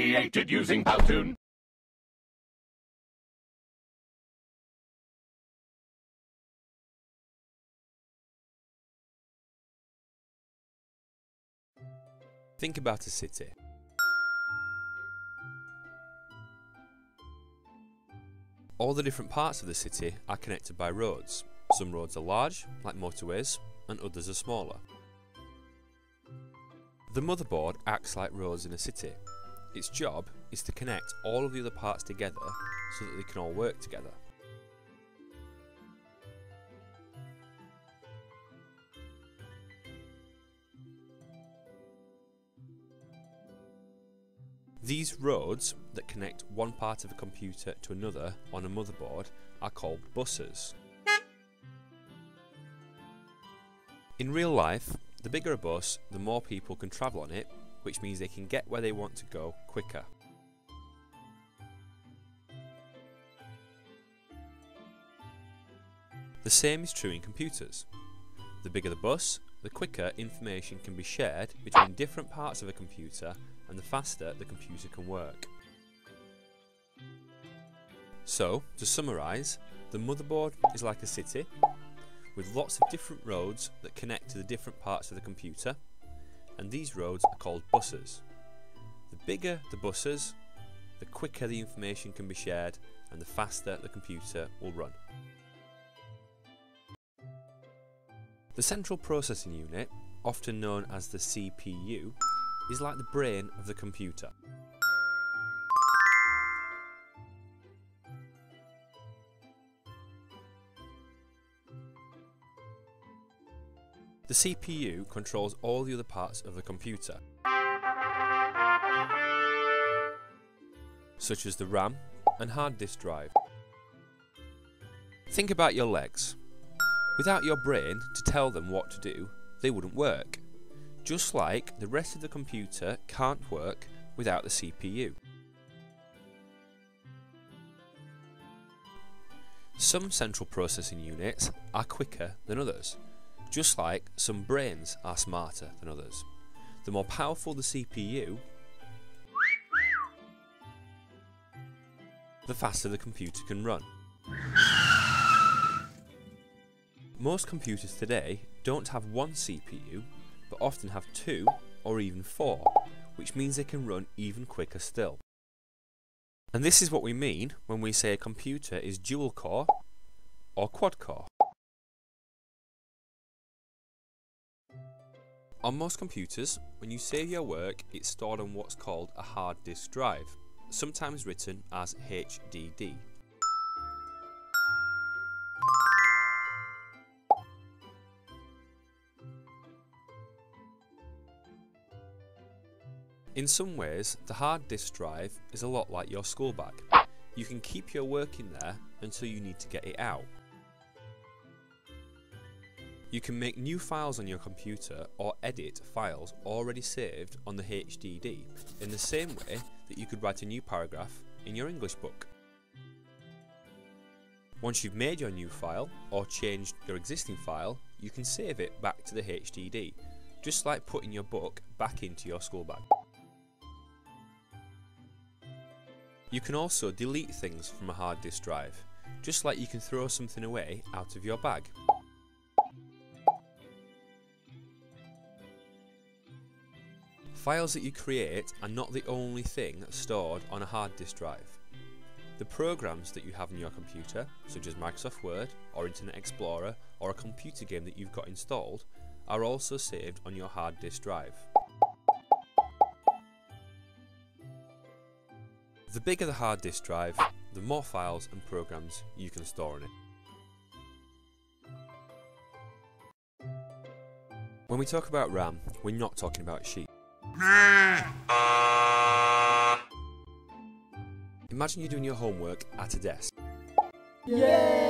created using Powtoon. Think about a city. All the different parts of the city are connected by roads. Some roads are large, like motorways, and others are smaller. The motherboard acts like roads in a city. Its job is to connect all of the other parts together so that they can all work together. These roads that connect one part of a computer to another on a motherboard are called buses. In real life, the bigger a bus, the more people can travel on it, which means they can get where they want to go quicker. The same is true in computers. The bigger the bus, the quicker information can be shared between different parts of a computer and the faster the computer can work. So, to summarise, the motherboard is like a city with lots of different roads that connect to the different parts of the computer, and these roads are called buses. The bigger the buses, the quicker the information can be shared and the faster the computer will run. The central processing unit, often known as the CPU, is like the brain of the computer. The CPU controls all the other parts of the computer, such as the RAM and hard disk drive. Think about your legs. Without your brain to tell them what to do, they wouldn't work. Just like the rest of the computer can't work without the CPU. Some central processing units are quicker than others, just like some brains are smarter than others. The more powerful the CPU, the faster the computer can run. Most computers today don't have one CPU, but often have 2 or even 4, which means they can run even quicker still. And this is what we mean when we say a computer is dual core or quad core. On most computers, when you save your work, it's stored on what's called a hard disk drive, sometimes written as HDD. In some ways, the hard disk drive is a lot like your school bag. You can keep your work in there until you need to get it out. You can make new files on your computer or edit files already saved on the HDD in the same way that you could write a new paragraph in your English book. Once you've made your new file or changed your existing file, you can save it back to the HDD, just like putting your book back into your school bag. You can also delete things from a hard disk drive, just like you can throw something away out of your bag. Files that you create are not the only thing stored on a hard disk drive. The programs that you have on your computer, such as Microsoft Word or Internet Explorer or a computer game that you've got installed, are also saved on your hard disk drive. The bigger the hard disk drive, the more files and programs you can store on it. When we talk about RAM, we're not talking about sheep. Imagine you're doing your homework at a desk. Yay!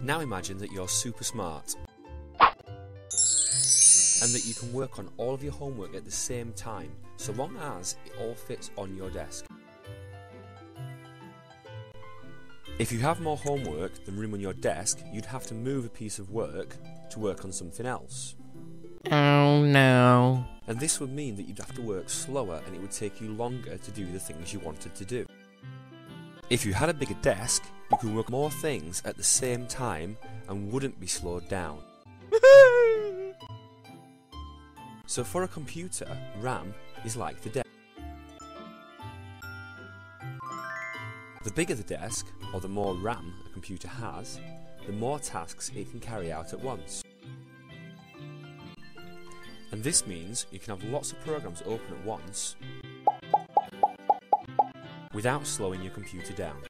Now imagine that you're super smart and that you can work on all of your homework at the same time, so long as it all fits on your desk. If you have more homework than room on your desk, you'd have to move a piece of work to work on something else. Oh no. And this would mean that you'd have to work slower and it would take you longer to do the things you wanted to do. If you had a bigger desk, you could work more things at the same time and wouldn't be slowed down. So for a computer, RAM is like the desk. The bigger the desk, or the more RAM a computer has, the more tasks it can carry out at once. And this means you can have lots of programs open at once without slowing your computer down.